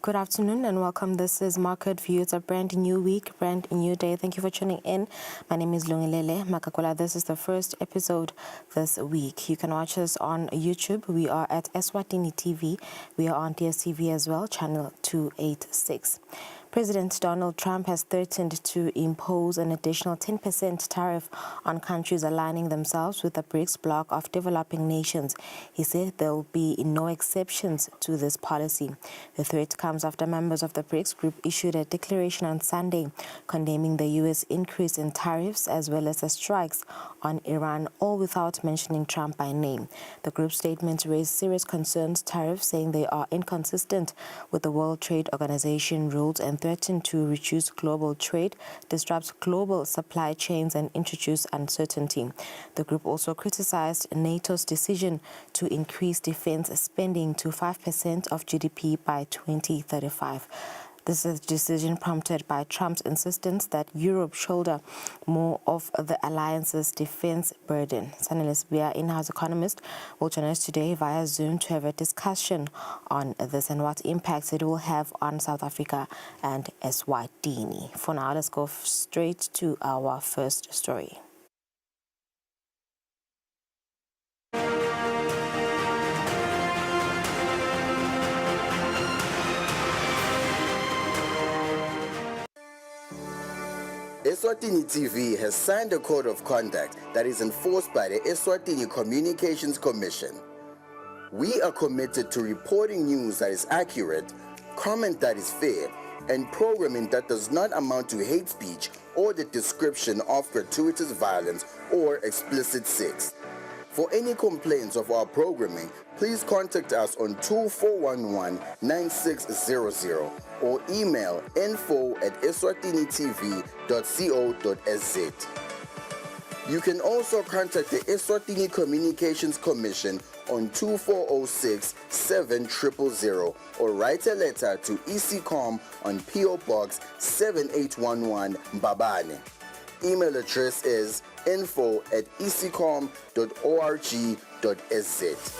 Good afternoon and welcome. This is Market View. It's a brand new week, brand new day. Thank you for tuning in. My name is Lungilele Makakola. This is the first episode this week. You can watch us on YouTube. We are at Eswatini TV. We are on DSTV as well, channel 286. President Donald Trump has threatened to impose an additional 10% tariff on countries aligning themselves with the BRICS bloc of developing nations. He said there will be no exceptions to this policy. The threat comes after members of the BRICS group issued a declaration on Sunday condemning the U.S. increase in tariffs as well as the strikes on Iran, all without mentioning Trump by name. The group's statement raised serious concerns, tariffs saying they are inconsistent with the World Trade Organization rules and threaten to reduce global trade, disrupt global supply chains and introduce uncertainty. The group also criticized NATO's decision to increase defense spending to 5% of GDP by 2035. This is a decision prompted by Trump's insistence that Europe shoulder more of the alliance's defense burden. Sanellis Bia, in-house economist, will join us today via Zoom to have a discussion on this and what impacts it will have on South Africa and Eswatini. For now, let's go straight to our first story. Eswatini TV has signed a code of conduct that is enforced by the Eswatini Communications Commission. We are committed to reporting news that is accurate, comment that is fair, and programming that does not amount to hate speech or the description of gratuitous violence or explicit sex. For any complaints of our programming, please contact us on 2411-9600 or email info@eswatinitv.co.za. You can also contact the Eswatini Communications Commission on 2406-7000 or write a letter to ECCOM on PO Box 7811 Mbabane. Email address is info@ecom.org.sz.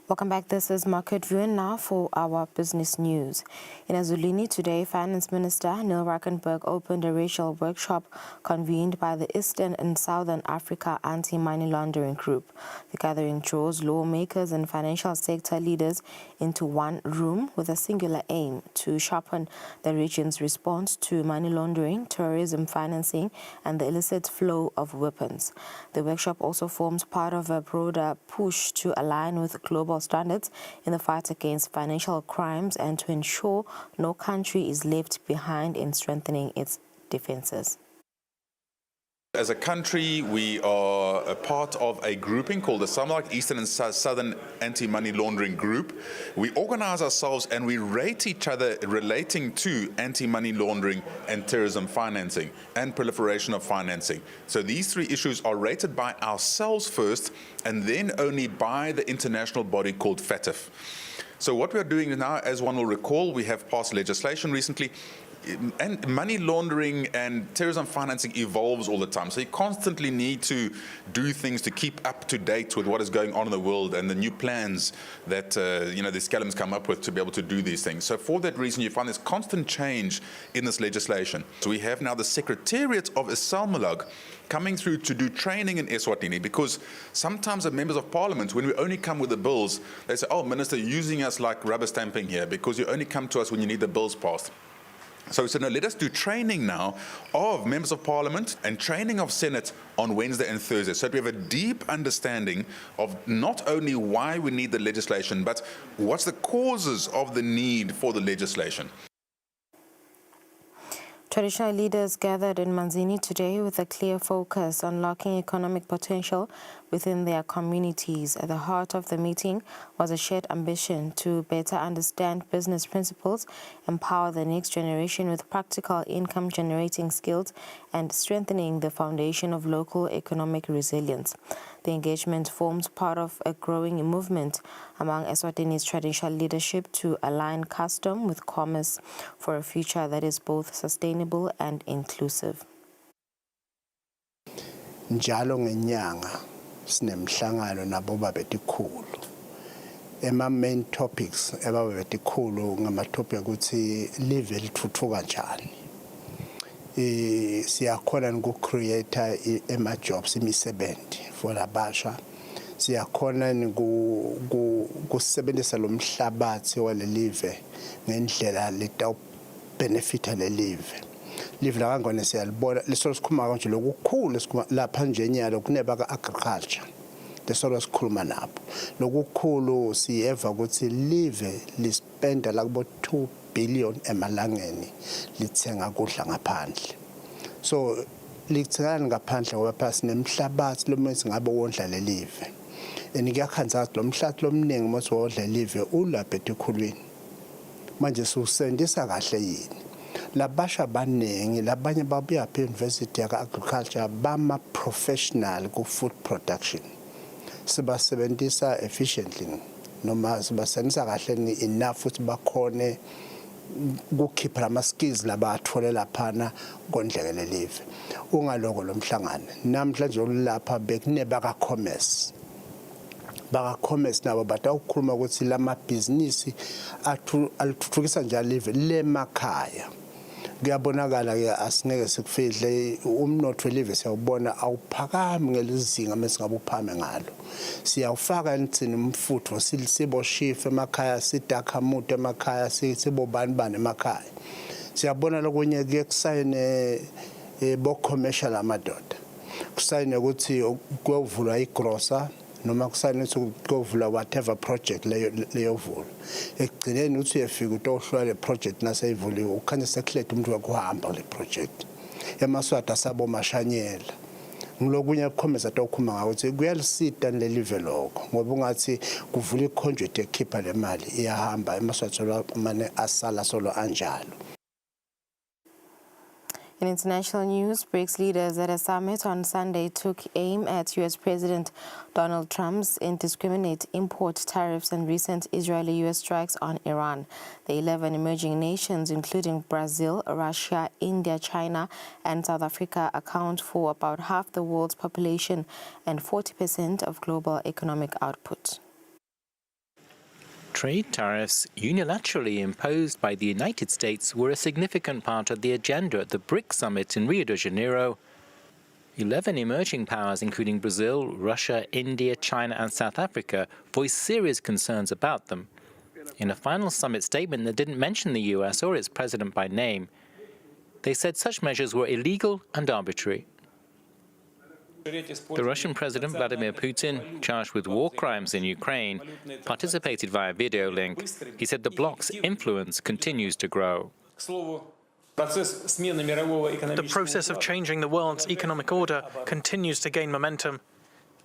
Welcome back. This is Market View now for our business news. In Eswatini today, Finance Minister Neil Rackenberg opened a racial workshop convened by the Eastern and Southern Africa Anti-Money Laundering Group. The gathering draws lawmakers and financial sector leaders into one room with a singular aim to sharpen the region's response to money laundering, terrorism financing, and the illicit flow of weapons. The workshop also forms part of a broader push to align with global standards in the fight against financial crimes and to ensure no country is left behind in strengthening its defenses. As a country, we are a part of a grouping called the SAMLAC, Eastern and Southern Anti-Money Laundering Group. We organize ourselves and we rate each other relating to anti-money laundering and terrorism financing and proliferation of financing. So these three issues are rated by ourselves first and then only by the international body called FATF. So what we are doing now, as one will recall, we have passed legislation recently. And money laundering and terrorism financing evolves all the time. So you constantly need to do things to keep up to date with what is going on in the world and the new plans that the scallums come up with to be able to do these things. So for that reason, you find this constant change in this legislation. So we have now the Secretariat of Isalmalog coming through to do training in Eswatini, because sometimes the members of parliament, when we only come with the bills, they say, oh, Minister, you're using us like rubber stamping here because you only come to us when you need the bills passed. So we said, no, let us do training now of members of parliament and training of Senate on Wednesday and Thursday, so that we have a deep understanding of not only why we need the legislation, but what's the causes of the need for the legislation. Traditional leaders gathered in Manzini today with a clear focus on unlocking economic potential within their communities. At the heart of the meeting was a shared ambition to better understand business principles, empower the next generation with practical income-generating skills, and strengthening the foundation of local economic resilience. The engagement forms part of a growing movement among Eswatini's traditional leadership to align custom with commerce for a future that is both sustainable and inclusive. Njalo ngenyanga sinemhlangano nabo babetikhulu. Main topics ababetikhulu ngama-topic ukuthi live lithuthuka njani. Siyakhona ngu-create ama-jobs imisebenzi for labasha. Siyakhona kusebenzisa lo mhlabathi wale live ngendlela letawubenefita le live. Live la kangone siyalibona leso sikhuluma kanje lokukhulu lapha nje nyalo kuneba ka-agriculture. Leso sikhuluma nabo. Lokukhulu siyeva ukuthi live lispenda la kubo 2 billion emalangeni lithenga kudla ngaphandle. So lithenga ngaphandle ngoba phasi nemhlabathi lomenzi ngabe wondla le live. Ngiyakhanza lo mhlabathi lomningi mase wondla live ulapha etikhulwini. Manje susendisa kahle yini? Labasha baningi labanye babuya phe university yaka agriculture bama professional ku food production. Sibasebenzisa efficiently noma sibasebenzisa kahle enough ukuthi bakhone ukukhipha ama skills labathola laphana kondlekele live. Ungaloko lo mhlangano namhlanje olapha bekuneba ka commerce. Baka-commerce nabo batawukhuluma ukuthi lama business alithuthukisa njalo live lemakhaya. Kuyabonakala ke asingeke sikufihle umnotho welive siyawubona awuphakami ngelizinga mesingabe uphame ngalo. Siyawufaka entsini umfutho sibo shift emakhaya sidakhamude emakhaya sibo bani emakhaya. Siyabona lokunye kuyekusayine bo commercial amadoda. Kusayine ukuthi kuyovulwa igrocer noma kusayine ukuthi kuyovulwa whatever project leyo vula. Ekugcineni uthi uyefika utohlwa le project naseyivuliwe ukhanye sekhlete umuntu wakuhamba le project. Emaswati asabo mashanyela. Ngilokunye commerce atokhuma ngakuthi kuyalisita le live lokho ngoba ungathi kuvula iconduit ekhipha le mali iyahamba emaswati amane asala solo anjalo. In international news, BRICS leaders at a summit on Sunday took aim at U.S. President Donald Trump's indiscriminate import tariffs and recent Israeli-U.S. strikes on Iran. The 11 emerging nations, including Brazil, Russia, India, China, and South Africa, account for about half the world's population and 40% of global economic output. Trade tariffs unilaterally imposed by the United States were a significant part of the agenda at the BRICS summit in Rio de Janeiro. 11 emerging powers, including Brazil, Russia, India, China, and South Africa, voiced serious concerns about them. In a final summit statement that didn't mention the US or its president by name, they said such measures were illegal and arbitrary. The Russian President Vladimir Putin, charged with war crimes in Ukraine, participated via video link. He said the bloc's influence continues to grow. The process of changing the world's economic order continues to gain momentum.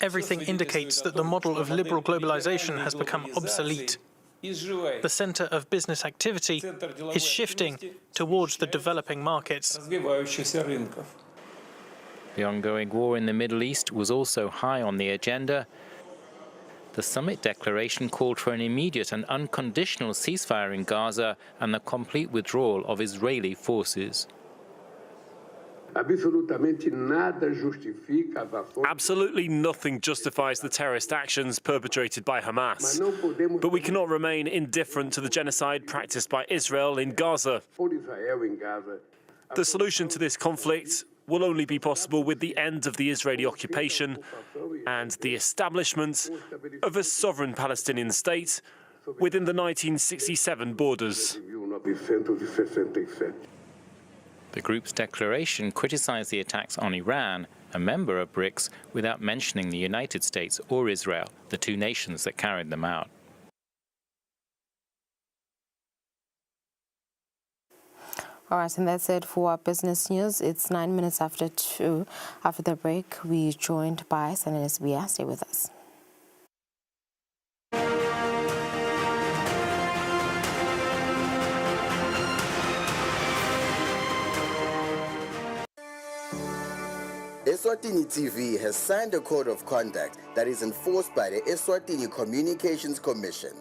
Everything indicates that the model of liberal globalization has become obsolete. The center of business activity is shifting towards the developing markets. The ongoing war in the Middle East was also high on the agenda. The summit declaration called for an immediate and unconditional ceasefire in Gaza and the complete withdrawal of Israeli forces. Absolutely nothing justifies the terrorist actions perpetrated by Hamas. But we cannot remain indifferent to the genocide practiced by Israel in Gaza. The solution to this conflict will only be possible with the end of the Israeli occupation and the establishment of a sovereign Palestinian state within the 1967 borders. The group's declaration criticized the attacks on Iran, a member of BRICS, without mentioning the United States or Israel, the two nations that carried them out. All right, and that's it for our business news. It's 9 minutes after 2. After the break, we're joined by Sanele Sibia. Stay with us. Eswatini TV has signed a code of conduct that is enforced by the Eswatini Communications Commission.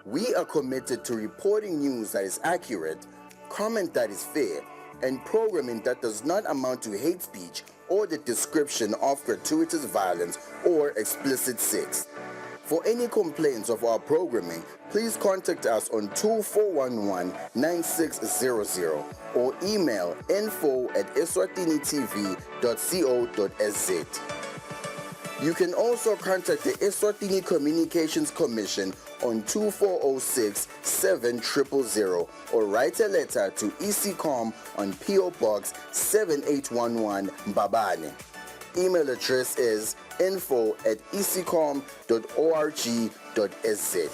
We are committed to reporting news that is accurate, comment that is fair, and programming that does not amount to hate speech or the description of gratuitous violence or explicit sex. For any complaints of our programming, please contact us on 2411-9600 or email info@eswatinitv.co.za. You can also contact the Eswatini Communications Commission on 2406-7000 or write a letter to ECCOM on PO Box 7811 Mbabane. Email address is info@ecom.org.za.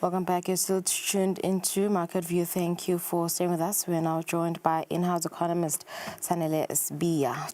Welcome back. You're still tuned into Market View. Thank you for staying with us. We are now joined by in-house economist Sanele Sibia.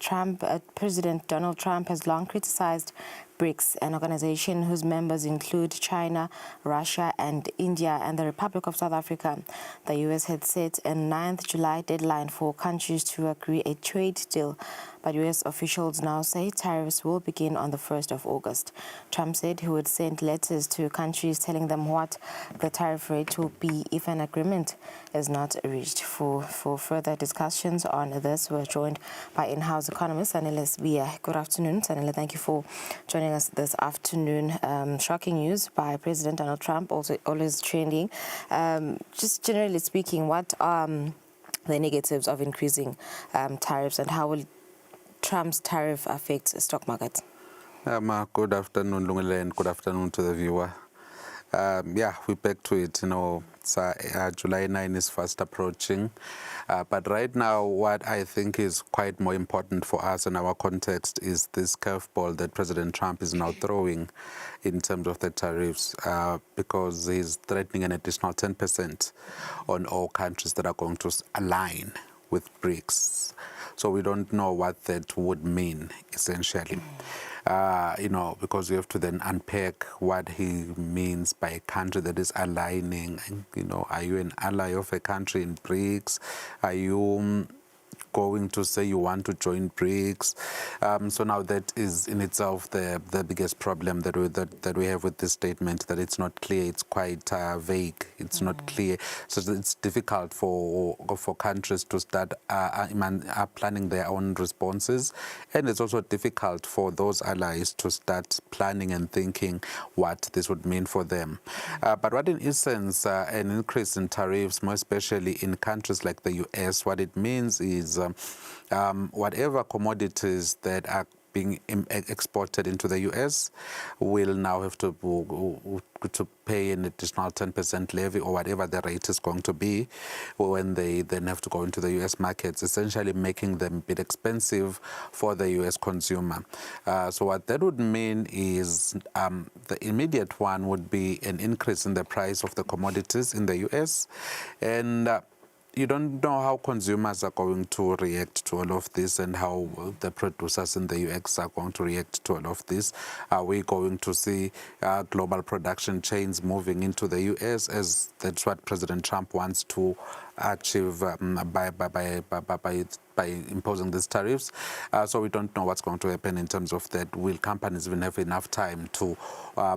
President Donald Trump has long criticized BRICS, an organization whose members include China, Russia, and India, and the Republic of South Africa. The U.S. had set a 9th July deadline for countries to agree a trade deal, but U.S. officials now say tariffs will begin on the 1st of August. Trump said he would send letters to countries telling them what the tariff rate will be if an agreement is not reached. For further discussions on this, we're joined by in-house economist Sanele Sibia. Good afternoon, Sanele. Thank you for joining us this afternoon. Shocking news by President Donald Trump, also always trending. Just generally speaking, what are the negatives of increasing tariffs, and how will Trump's tariff affect the stock market? Good afternoon, Lungile, and good afternoon to the viewer. We're back to it. July 9 is fast approaching. But right now, what I think is quite more important for us in our context is this curveball that President Trump is now throwing in terms of the tariffs, because he's threatening an additional 10% on all countries that are going to align with BRICS. So we don't know what that would mean, essentially. Because we have to then unpack what he means by a country that is aligning. Are you an ally of a country in BRICS? Are you going to say you want to join BRICS? So now that is in itself the biggest problem that we have with this statement, that it's not clear, it's quite vague, it's not clear. So it's difficult for countries to start planning their own responses, and it's also difficult for those allies to start planning and thinking what this would mean for them. But what in essence, an increase in tariffs, more especially in countries like the US, what it means is whatever commodities that are being exported into the US will now have to pay an additional 10% levy, or whatever the rate is going to be, when they then have to go into the US markets, essentially making them a bit expensive for the US consumer. So what that would mean is the immediate one would be an increase in the price of the commodities in the US, and you don't know how consumers are going to react to all of this, and how the producers in the US are going to react to all of this. Are we going to see global production chains moving into the US, as that's what President Trump wants to achieve by imposing these tariffs? So we don't know what's going to happen in terms of that. Will companies even have enough time to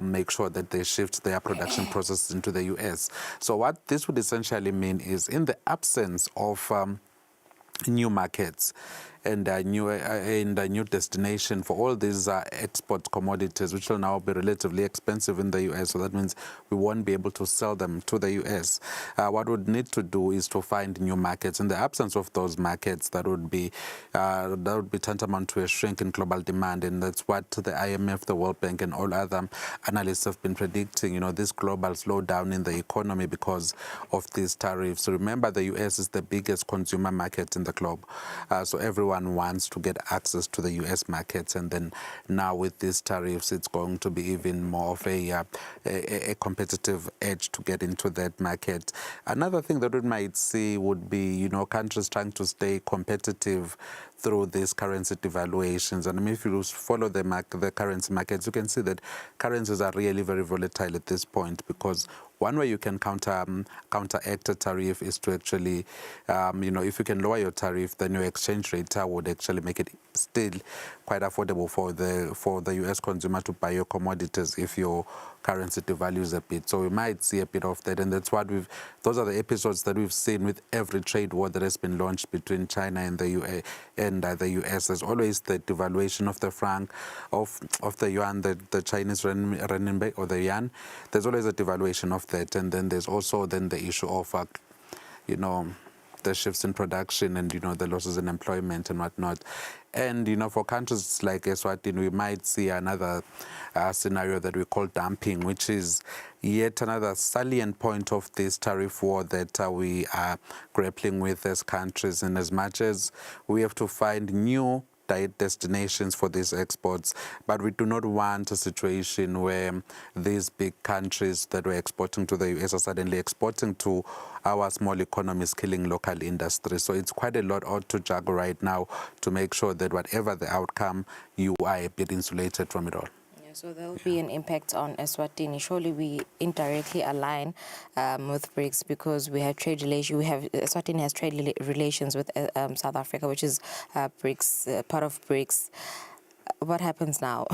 make sure that they shift their production processes into the US? So what this would essentially mean is, in the absence of new markets, and a new destination for all these export commodities, which will now be relatively expensive in the US. So that means we won't be able to sell them to the US. What we need to do is to find new markets. In the absence of those markets, that would be tantamount to a shrink in global demand, and that's what the IMF, the World Bank, and all other analysts have been predicting. You know, this global slowdown in the economy because of these tariffs. Remember, the US is the biggest consumer market in the globe, so everyone wants to get access to the US markets, and then now with these tariffs, it's going to be even more of a competitive edge to get into that market. Another thing that we might see would be, you know, countries trying to stay competitive through these currency devaluations. And I mean, if you follow the currency markets, you can see that currencies are really very volatile at this point, because one way you can counteract a tariff is to actually, you know, if you can lower your tariff, then your exchange rate would actually make it still quite affordable for the US consumer to buy your commodities if your currency devalues a bit. So we might see a bit of that, and that's what those are the episodes that we've seen with every trade war that has been launched between China and the US. There's always the devaluation of the franc, of the yuan, the Chinese renminbi or the yuan. There's always a devaluation of that, and then there's also then the issue of you know, the shifts in production and, you know, the losses in employment and whatnot. And, you know, for countries like Eswatini, we might see another scenario that we call dumping, which is yet another salient point of this tariff war that we are grappling with as countries. And as much as we have to find new destinations for these exports, but we do not want a situation where these big countries that were exporting to the US are suddenly exporting to our small economies, killing local industry. So it's quite a lot to juggle right now to make sure that whatever the outcome, you are a bit insulated from it all. So there will be an impact on Eswatini. Surely we indirectly align with BRICS because we have trade relations. Eswatini has trade relations with South Africa, which is BRICS, part of BRICS. What happens now?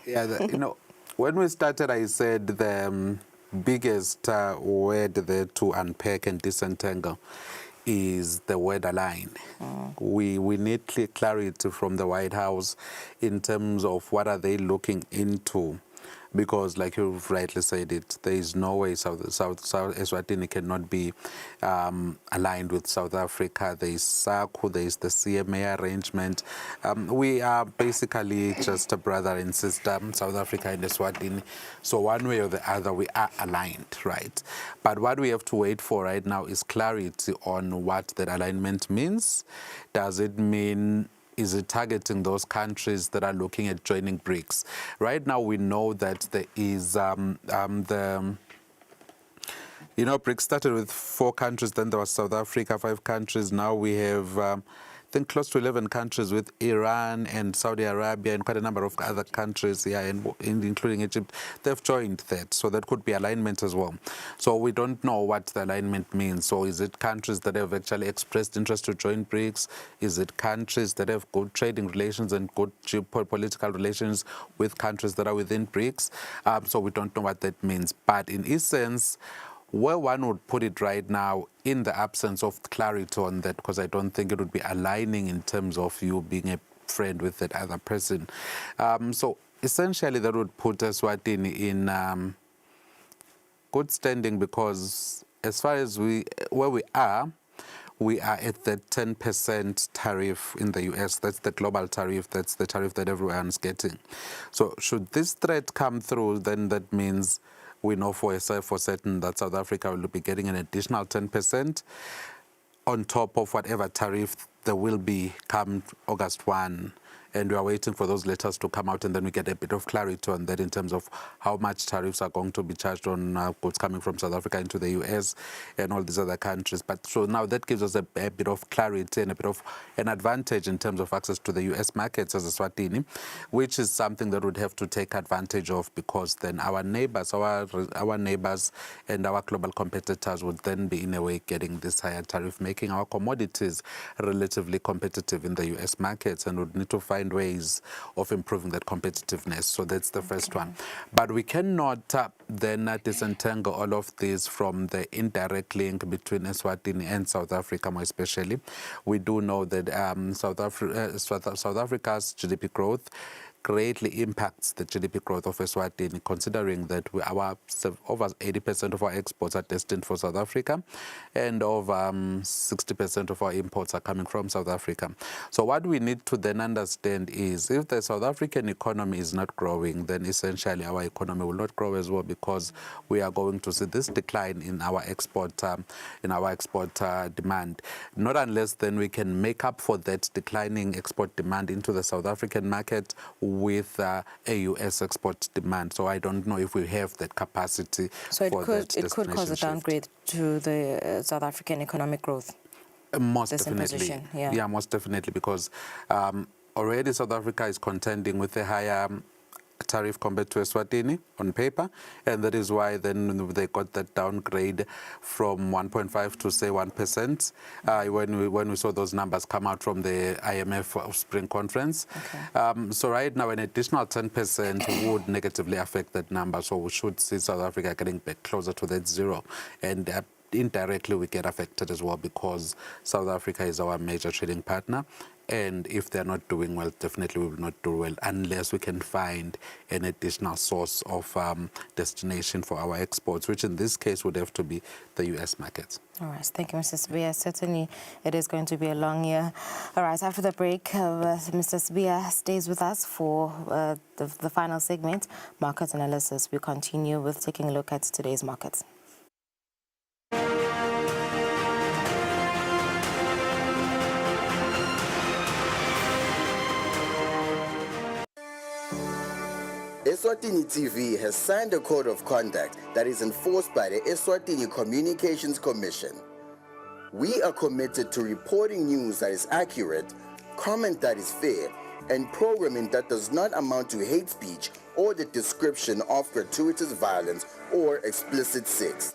Yeah, you know, when we started, I said the biggest word there to unpack and disentangle is the word align. We need clarity from the White House in terms of what are they looking into, because like you've rightly said it, there is no way South Eswatini cannot be aligned with South Africa. There is SACU, there is the CMA arrangement. We are basically just a brother and sister, South Africa and Eswatini. So one way or the other, we are aligned, right? But what we have to wait for right now is clarity on what that alignment means. Does it mean, is it targeting those countries that are looking at joining BRICS? Right now, we know that there is you know, BRICS started with 4 countries, then there was South Africa, 5 countries. Now we have, I think, close to 11 countries with Iran and Saudi Arabia and quite a number of other countries, yeah, including Egypt. They've joined that, so that could be alignment as well. So we don't know what the alignment means. So is it countries that have actually expressed interest to join BRICS? Is it countries that have good trading relations and good geopolitical relations with countries that are within BRICS? So we don't know what that means. But in essence, where one would put it right now, in the absence of clarity on that, because I don't think it would be aligning in terms of you being a friend with that other person. So essentially that would put Eswatini in good standing, because as far as where we are at the 10% tariff in the US. That's the global tariff. That's the tariff that everyone's getting. So should this threat come through, then that means we know for certain that South Africa will be getting an additional 10% on top of whatever tariff there will be come August 1. And we are waiting for those letters to come out, and then we get a bit of clarity on that in terms of how much tariffs are going to be charged on goods coming from South Africa into the US and all these other countries. But so now that gives us a bit of clarity and a bit of an advantage in terms of access to the US markets as Eswatini, which is something that would have to take advantage of, because then our neighbors and our global competitors would then be in a way getting this higher tariff, making our commodities relatively competitive in the US markets, and would need to find find ways of improving that competitiveness. So that's the first one. But we cannot then disentangle all of this from the indirect link between Eswatini and South Africa, more especially. We do know that South Africa's GDP growth greatly impacts the GDP growth of Eswatini, considering that over 80% of our exports are destined for South Africa, and over 60% of our imports are coming from South Africa. So what we need to then understand is, if the South African economy is not growing, then essentially our economy will not grow as well, because we are going to see this decline in our export demand. Not unless then we can make up for that declining export demand into the South African market with a US export demand. So I don't know if we have that capacity. So for it could cause a downgrade to the South African economic growth. Most definitely. Yeah, most definitely, because already South Africa is contending with a higher tariff compared to Eswatini on paper, and that is why then they got that downgrade from 1.5 to say 1% when we saw those numbers come out from the IMF Spring Conference. So right now an additional 10% would negatively affect that number, so we should see South Africa getting back closer to that zero, and indirectly we get affected as well, because South Africa is our major trading partner, and if they're not doing well, definitely we will not do well unless we can find an additional source of destination for our exports, which in this case would have to be the US markets. All right, thank you, Mr. Sibiya. Certainly it is going to be a long year. All right, after the break, Mr. Sibiya stays with us for the final segment, market analysis. We continue with taking a look at today's markets. Eswatini TV has signed a code of conduct that is enforced by the Eswatini Communications Commission. We are committed to reporting news that is accurate, comment that is fair, and programming that does not amount to hate speech or the description of gratuitous violence or explicit sex.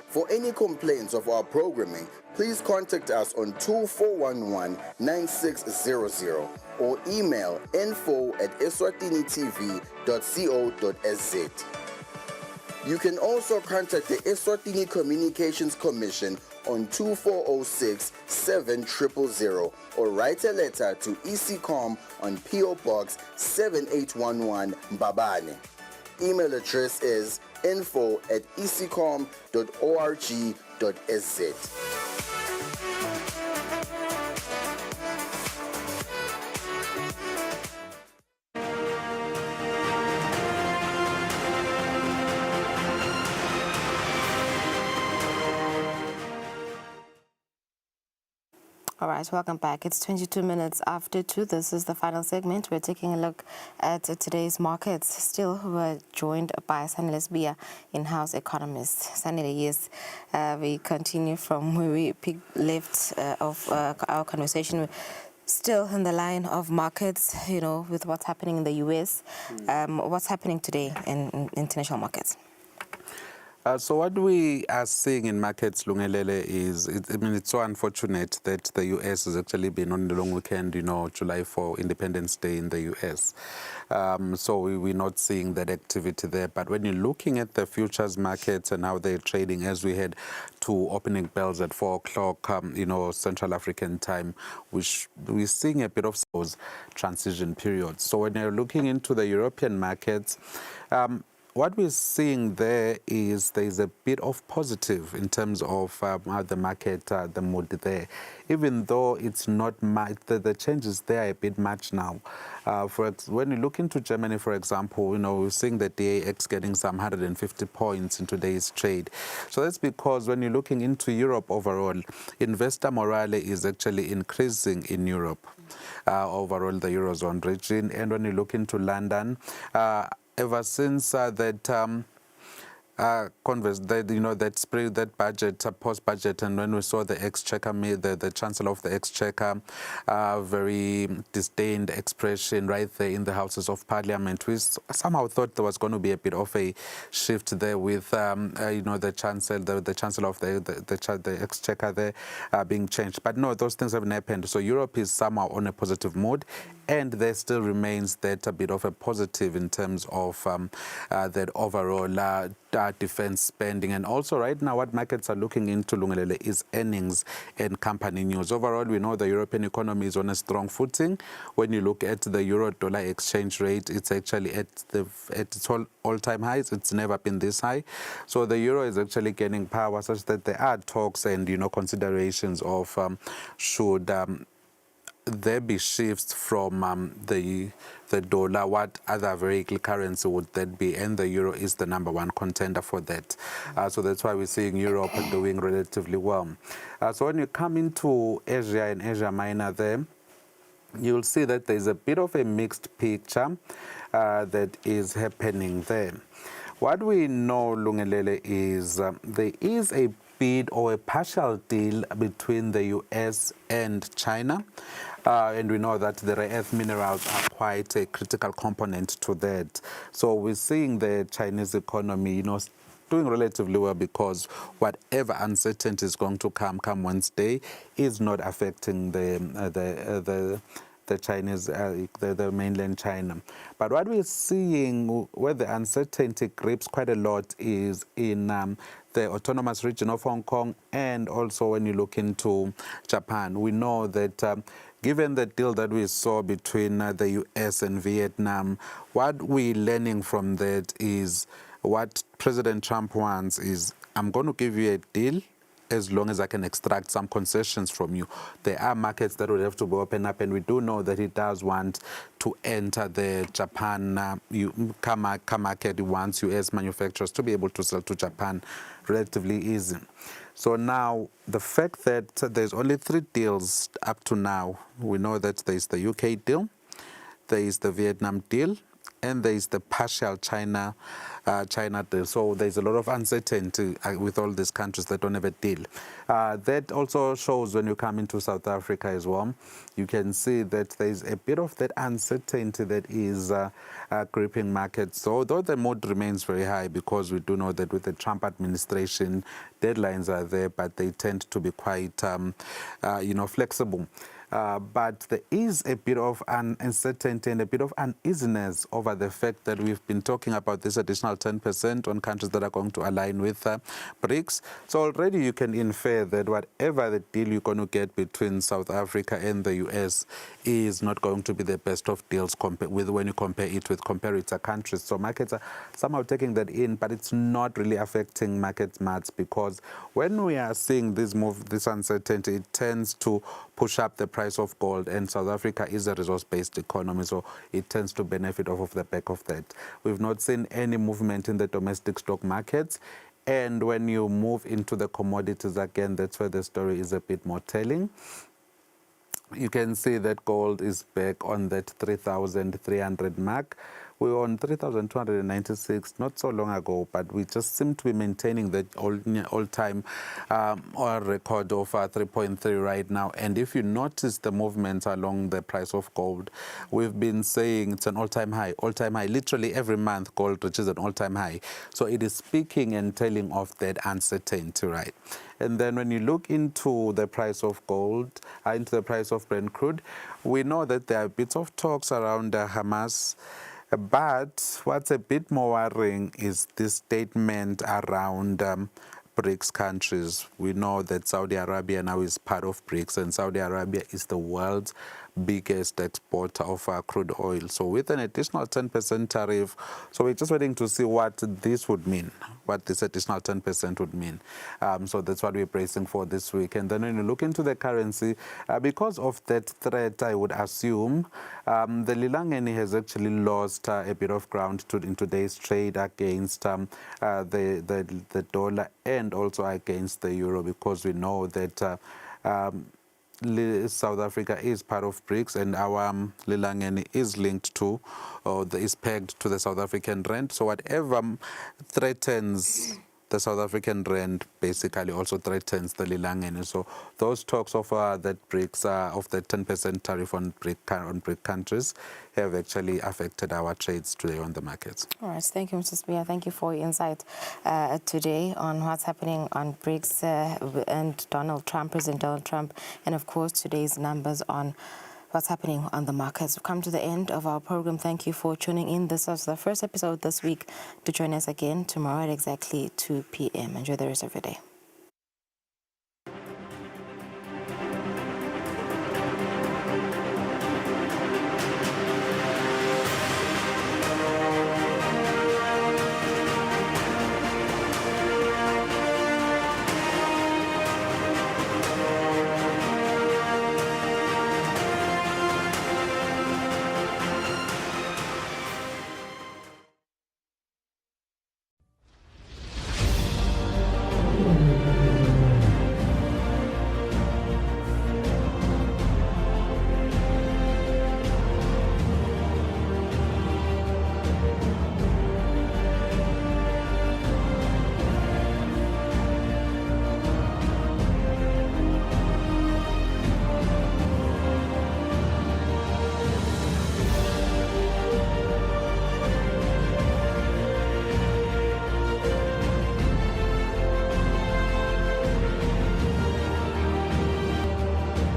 For any complaints of our programming, please contact us on 2411-9600 or email info@eswatinitv.co.za. You can also contact the Eswatini Communications Commission on 2406-7000 or write a letter to ECCOM on PO Box 7811 Mbabane. Email address is info@ecom.org.za. All right, welcome back. It's 22 minutes after 2. This is the final segment. We're taking a look at today's markets. Still, we're joined by Sanele Sibiya, in-house economist. Sanele, yes, we continue from where we left off our conversation. We're still in the line of markets, with what's happening in the U.S. What's happening today in international markets? So what we are seeing in markets, Lungelele, is, it's so unfortunate that the U.S. has actually been on the long weekend, July 4, Independence Day in the U.S. So we're not seeing that activity there. But when you're looking at the futures markets and how they're trading as we head to opening bells at 4 o'clock, Central African time, we're seeing a bit of those transition periods. So when you're looking into the European markets, what we're seeing there's a bit of positive in terms of how the market, the mood there, even though it's not much, the changes there are a bit much now. When you look into Germany, for example, we're seeing the DAX getting some 150 points in today's trade. So that's because when you're looking into Europe overall, investor morale is actually increasing in Europe, overall the Eurozone region. And when you look into London, ever since converse that budget, post-budget, and when we saw the exchequer, the Chancellor of the Exchequer, very disdained expression right there in the Houses of Parliament, we somehow thought there was going to be a bit of a shift there with, the Chancellor of the Exchequer there being changed. But no, those things haven't happened. So Europe is somehow on a positive mood, and there still remains that a bit of a positive in terms of that overall defense spending. And also right now what markets are looking into, Lungelele, is earnings and company news. Overall, we know the European economy is on a strong footing. When you look at the euro-dollar exchange rate, it's actually at its all-time highs. It's never been this high. So the euro is actually gaining power, such that there are talks and considerations of should there be shifts from the dollar, what other vehicle currency would that be? And the euro is the number one contender for that. So that's why we're seeing Europe doing relatively well. So when you come into Asia and Asia Minor there, you'll see that there's a bit of a mixed picture that is happening there. What we know, Lungelele, is there is a bid or a partial deal between the US and China. And we know that the rare earth minerals are quite a critical component to that. So we're seeing the Chinese economy, doing relatively well, because whatever uncertainty is going to come Wednesday is not affecting the Chinese, the mainland China. But what we're seeing where the uncertainty grips quite a lot is in the autonomous region of Hong Kong, and also when you look into Japan. We know that given the deal that we saw between the US and Vietnam, what we're learning from that is what President Trump wants is, I'm going to give you a deal as long as I can extract some concessions from you. There are markets that will have to be opened up, and we do know that he does want to enter the Japan car market. He wants US manufacturers to be able to sell to Japan relatively easy. So now, the fact that there's only 3 deals up to now, we know that there's the UK deal, there is the Vietnam deal, and there is the partial China deal. So there's a lot of uncertainty with all these countries that don't have a deal. That also shows when you come into South Africa as well. You can see that there's a bit of that uncertainty that is gripping markets. So although the mood remains very high, because we do know that with the Trump administration, deadlines are there, but they tend to be quite, flexible. But there is a bit of uncertainty and a bit of uneasiness over the fact that we've been talking about this additional 10% on countries that are going to align with BRICS. So already you can infer that whatever the deal you're going to get between South Africa and the US is not going to be the best of deals when you compare it with comparator countries. So markets are somehow taking that in, but it's not really affecting markets much, because when we are seeing this uncertainty, it tends to push up the price of gold, and South Africa is a resource-based economy, so it tends to benefit off of the back of that. We've not seen any movement in the domestic stock markets, and when you move into the commodities again, that's where the story is a bit more telling. You can see that gold is back on that 3,300 mark. We were on 3,296 not so long ago, but we just seem to be maintaining that all-time record of 3.3 right now. And if you notice the movements along the price of gold, we've been saying it's an all-time high. Literally every month, gold reaches an all-time high. So it is speaking and telling of that uncertainty, right? And then when you look into the price of gold, into the price of Brent crude, we know that there are bits of talks around Hamas. But what's a bit more worrying is this statement around BRICS countries. We know that Saudi Arabia now is part of BRICS, and Saudi Arabia is the world's biggest exporter of crude oil. So with an additional 10% tariff, so we're just waiting to see what this would mean, what this additional 10% would mean. So that's what we're bracing for this week. And then when you look into the currency, because of that threat, I would assume the Lilangeni has actually lost a bit of ground in today's trade against the dollar and also against the euro, because we know that South Africa is part of BRICS, and our Lilangeni is linked to, or is pegged to the South African rand. So whatever threatens the South African rand basically also threatens the Lilangeni. So those talks of that BRICS, of the 10% tariff on BRIC countries, have actually affected our trades today on the markets. All right, thank you, Mr. Spear. Thank you for your insight today on what's happening on BRICS and President Donald Trump, and of course today's numbers on what's happening on the markets. We've come to the end of our program. Thank you for tuning in. This was the first episode this week. To join us again tomorrow at exactly 2 p.m. Enjoy the rest of your day.